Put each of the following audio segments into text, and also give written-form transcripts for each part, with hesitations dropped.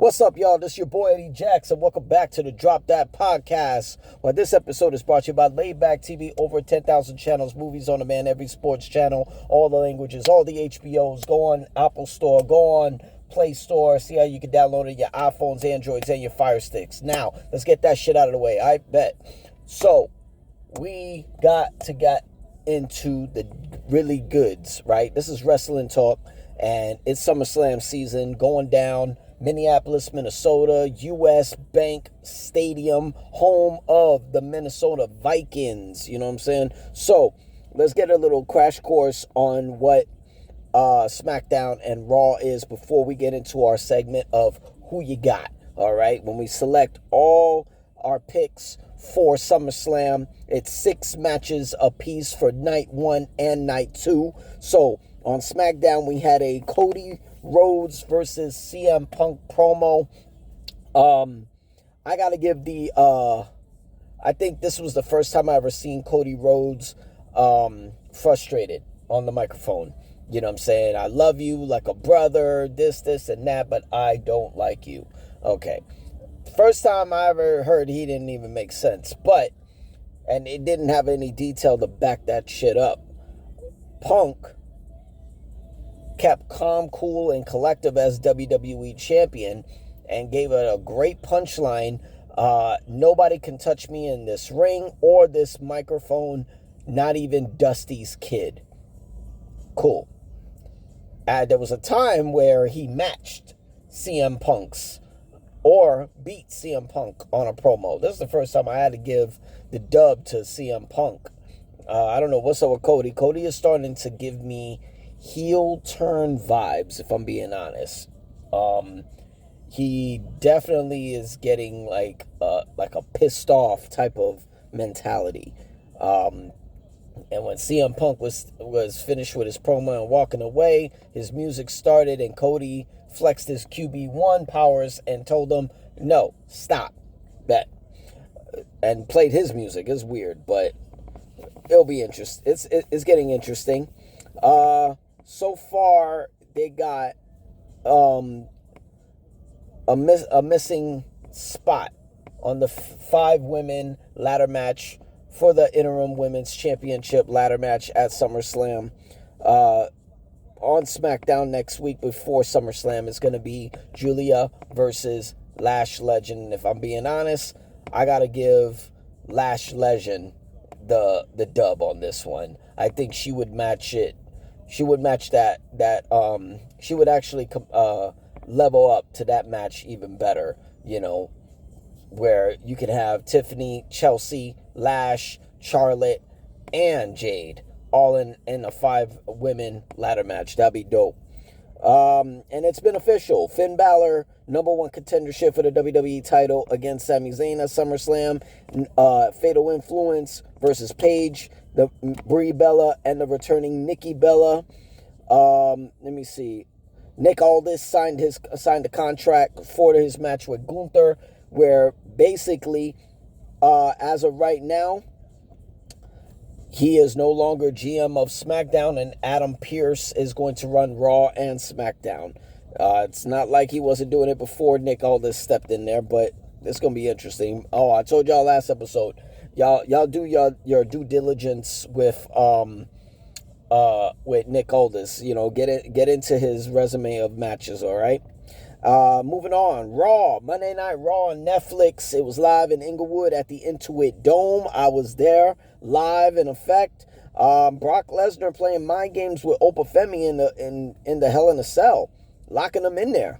What's up, y'all? This is your boy Eddie Jackson. Welcome back to the Drop That Podcast. Well, this episode is brought to you by Laidback TV. Over 10,000 channels, movies on demand, every sports channel, all the languages, all the HBOs. Go on Apple Store, go on Play Store, see how you can download it on your iPhones, Androids, and your Fire Sticks. Now, let's get that shit out of the way. I bet. So, we got to get into the really goods, right? This is wrestling talk, and it's SummerSlam season going down. Minneapolis, Minnesota, U.S. Bank Stadium, home of the Minnesota Vikings. You know what I'm saying? So, let's get a little crash course on what SmackDown and Raw is before we get into our segment of who you got. All right? When we select all our picks for SummerSlam, it's 6 matches apiece for night 1 and night 2. So, on SmackDown, we had a Cody Rhodes versus CM Punk promo. I gotta give I think this was the first time I ever seen Cody Rhodes frustrated on the microphone. You know what I'm saying? I love you like a brother, this, and that, but I don't like you. Okay. First time I ever heard he didn't even make sense, and it didn't have any detail to back that shit up. Punk kept calm, cool, and collective as WWE champion and gave it a great punchline. Nobody can touch me in this ring or this microphone, not even Dusty's kid. Cool. There was a time where he matched CM Punk's or beat CM Punk on a promo. This is the first time I had to give the dub to CM Punk. I don't know what's up with Cody. Cody is starting to give me heel turn vibes, if I'm being honest. He definitely is getting like a pissed off type of mentality. And when CM Punk was finished with his promo and walking away, his music started and Cody flexed his QB1 powers and told him, no, stop, bet. And played his music. It's weird, but it'll be interesting. It's getting interesting. So far, they got a missing spot on the 5 women ladder match for the interim women's championship ladder match at SummerSlam. On SmackDown next week before SummerSlam is going to be Julia versus Lash Legend. If I'm being honest, I got to give Lash Legend the dub on this one. I think she would match it. She would match that she would actually level up to that match even better, you know, where you could have Tiffany, Chelsea, Lash, Charlotte, and Jade all in a 5 women ladder match. That'd be dope. And it's been official. Finn Balor, #1 contendership for the WWE title against Sami Zayn at SummerSlam. Fatal Influence versus Paige, the Brie Bella, and the returning Nikki Bella. Let me see. Nick Aldis signed a contract for his match with Gunther, where basically, as of right now, he is no longer GM of SmackDown, and Adam Pearce is going to run Raw and SmackDown. It's not like he wasn't doing it before Nick Aldis stepped in there, but it's going to be interesting. Oh, I told y'all last episode, y'all do your due diligence with Nick Aldis. You know, get into his resume of matches, all right? Moving on, Raw, Monday Night Raw on Netflix. It was live in Inglewood at the Intuit Dome. I was there, live in effect. Brock Lesnar playing mind games with Opa Femi in the Hell in a Cell, locking them in there.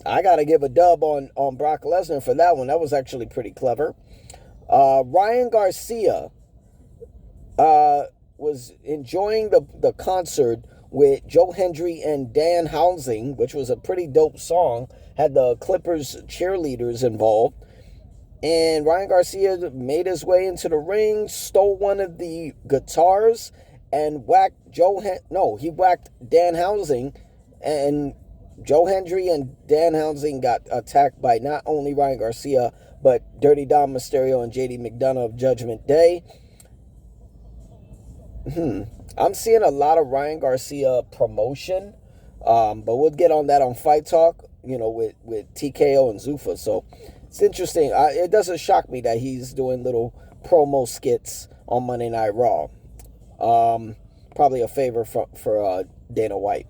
I gotta give a dub on Brock Lesnar for that one. That was actually pretty clever. Ryan Garcia was enjoying the concert with Joe Hendry and Dan Housing, which was a pretty dope song. Had the Clippers cheerleaders involved. And Ryan Garcia made his way into the ring, stole one of the guitars, and whacked he whacked Dan Housing. And Joe Hendry and Dan Housing got attacked by not only Ryan Garcia, but Dirty Dom Mysterio and JD McDonough of Judgment Day. I'm seeing a lot of Ryan Garcia promotion But we'll get on that on Fight Talk, with TKO and Zuffa. So it's interesting. It doesn't shock me that he's doing little promo skits on Monday Night Raw. Probably a favor for Dana White.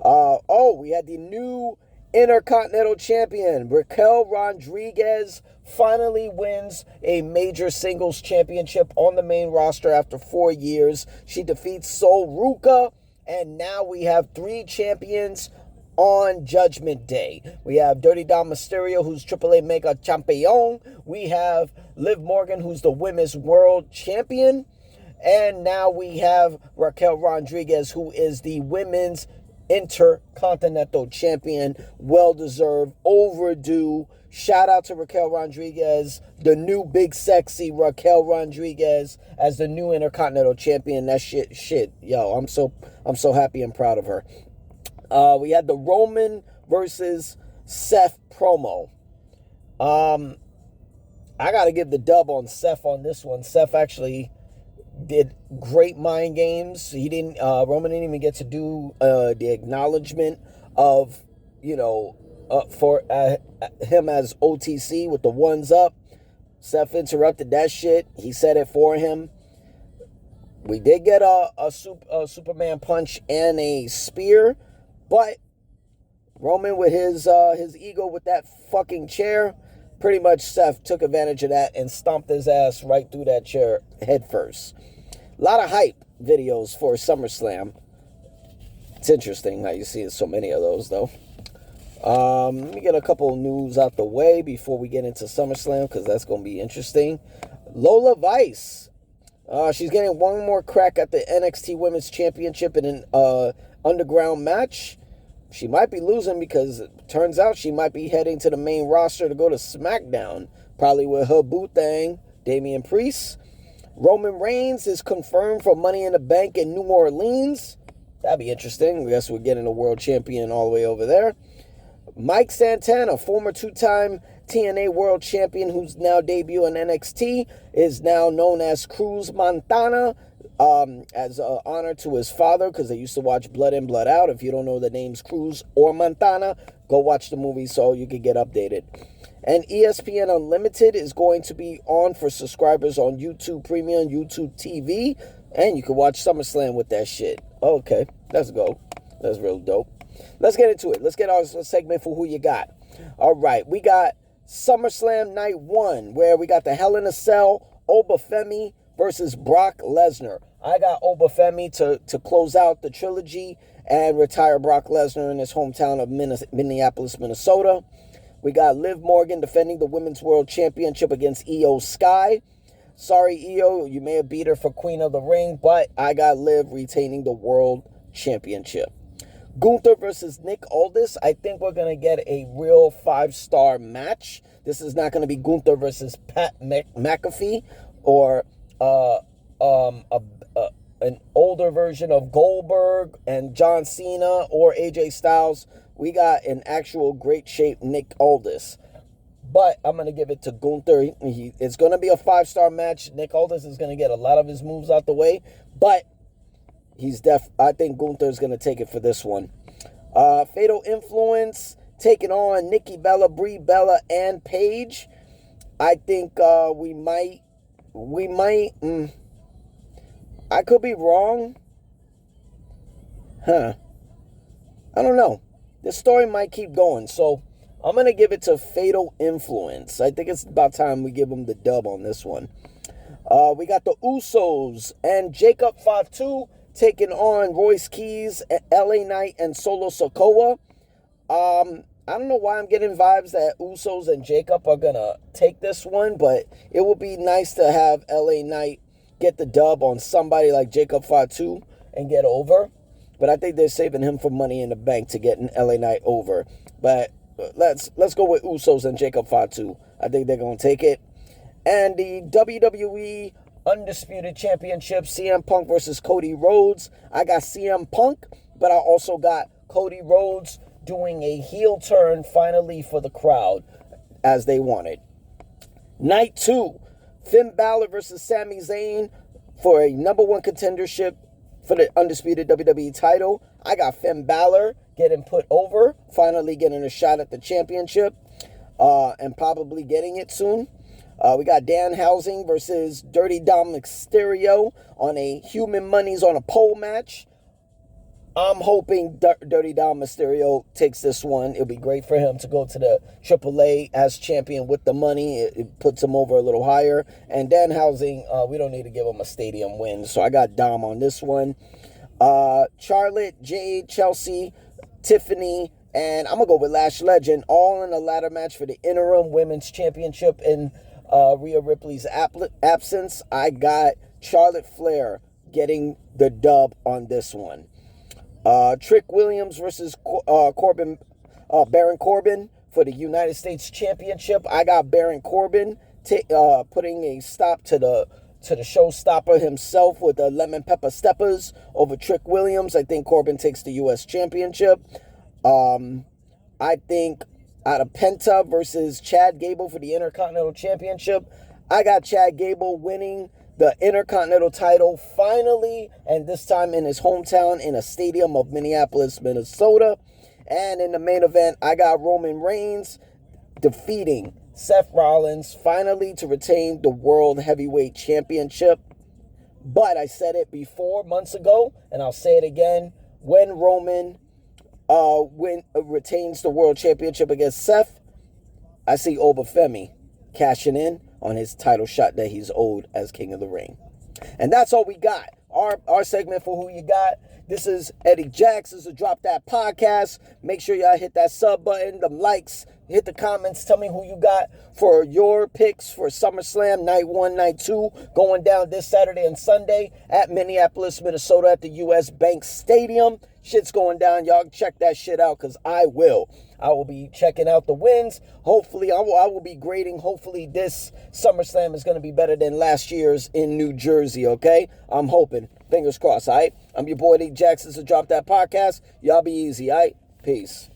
We had the new Intercontinental Champion. Raquel Rodriguez finally wins a major singles championship on the main roster after 4 years. She defeats Sol Ruca, and now we have 3 champions on Judgment Day. We have Dirty Dom Mysterio, who's AAA Mega Champion. We have Liv Morgan, who's the Women's World Champion. And now we have Raquel Rodriguez, who is the Women's Intercontinental Champion. Well-deserved, overdue. Shout out to Raquel Rodriguez, the new big sexy Raquel Rodriguez as the new Intercontinental Champion. That shit. Yo, I'm so happy and proud of her. We had the Roman versus Seth promo. I got to give the dub on Seth on this one. Seth actually did great mind games. Roman didn't even get to do the acknowledgement of, for him as OTC with the ones up. Seth interrupted that shit. He said it for him. We did get a Superman punch and a spear, but Roman with his ego with that fucking chair, pretty much Seth took advantage of that and stomped his ass right through that chair head first. A lot of hype videos for SummerSlam. It's interesting how you see so many of those, though. Let me get a couple news out the way before we get into SummerSlam, because that's going to be interesting. Lola Vice. She's getting one more crack at the NXT Women's Championship in an underground match. She might be losing because it turns out she might be heading to the main roster to go to SmackDown. Probably with her boo thing, Damian Priest. Roman Reigns is confirmed for Money in the Bank in New Orleans. That'd be interesting. I guess we're getting a world champion all the way over there. Mike Santana, former 2-time TNA World Champion who's now debuted in NXT, is now known as Cruz Montana, as an honor to his father, because they used to watch Blood In, Blood Out. If you don't know the names Cruz or Montana, go watch the movie so you can get updated. And ESPN Unlimited is going to be on for subscribers on YouTube Premium, YouTube TV, and you can watch SummerSlam with that shit. Okay, let's go. That's real dope. Let's get into it. Let's get our segment for Who You Got. All right, we got SummerSlam Night 1, where we got the Hell in a Cell, Obafemi versus Brock Lesnar. I got Obafemi to close out the trilogy and retire Brock Lesnar in his hometown of Minneapolis, Minnesota. We got Liv Morgan defending the Women's World Championship against Io Sky. Sorry, Io, you may have beat her for Queen of the Ring, but I got Liv retaining the World Championship. Gunther versus Nick Aldis. I think we're going to get a real 5-star match. This is not going to be Gunther versus Pat McAfee or an older version of Goldberg and John Cena or AJ Styles. We got an actual great shape Nick Aldis. But I'm going to give it to Gunther. It's going to be a 5-star match. Nick Aldis is going to get a lot of his moves out the way. But I think Gunther's going to take it for this one. Fatal Influence taking on Nikki Bella, Brie Bella, and Paige. I think we might. I could be wrong. I don't know. This story might keep going, so I'm going to give it to Fatal Influence. I think it's about time we give them the dub on this one. We got the Usos and Jacob Fatu taking on Royce Keys, LA Knight, and Solo Sikoa. I don't know why I'm getting vibes that Usos and Jacob are going to take this one, but it would be nice to have LA Knight get the dub on somebody like Jacob Fatu and get over. But I think they're saving him for Money in the Bank to get an LA Knight over. But let's go with Usos and Jacob Fatu. I think they're going to take it. And the WWE Undisputed Championship, CM Punk versus Cody Rhodes. I got CM Punk, but I also got Cody Rhodes doing a heel turn finally for the crowd as they wanted. Night 2, Finn Balor versus Sami Zayn for a number 1 contendership for the Undisputed WWE title. I got Finn Balor getting put over, finally getting a shot at the championship, and probably getting it soon. We got Danhausen versus Dirty Dom Mysterio on a Human Money's on a pole match. I'm hoping Dirty Dom Mysterio takes this one. It'll be great for him to go to the AAA as champion with the money. It puts him over a little higher. And Danhausen, we don't need to give him a stadium win. So I got Dom on this one. Charlotte, Jade, Chelsea, Tiffany, and I'm going to go with Lash Legend, all in a ladder match for the interim women's championship in Rhea Ripley's absence. I got Charlotte Flair getting the dub on this one. Trick Williams versus Baron Corbin for the United States Championship. I got Baron Corbin putting a stop to the showstopper himself with the lemon pepper steppers over Trick Williams. I think Corbin takes the U.S. Championship. I think out of Penta versus Chad Gable for the Intercontinental Championship, I got Chad Gable winning the Intercontinental title finally, and this time in his hometown in a stadium of Minneapolis, Minnesota. And in the main event, I got Roman Reigns defeating Seth Rollins finally to retain the World Heavyweight Championship. But I said it before months ago, and I'll say it again, when Roman retains the World Championship against Seth, I see Obafemi cashing in on his title shot that he's owed as King of the Ring. And that's all we got. Our segment for Who You Got. This is Eddie Jacks. This is Drop That Podcast. Make sure y'all hit that sub button, them likes, hit the comments. Tell me who you got for your picks for SummerSlam Night 1, Night 2, going down this Saturday and Sunday at Minneapolis, Minnesota at the U.S. Bank Stadium. Shit's going down. Y'all check that shit out because I will. I will be checking out the wins. Hopefully, I will be grading. Hopefully, this SummerSlam is going to be better than last year's in New Jersey, okay? I'm hoping. Fingers crossed, all right? I'm your boy, Eddie Jackson. So Drop That Podcast. Y'all be easy, all right? Peace.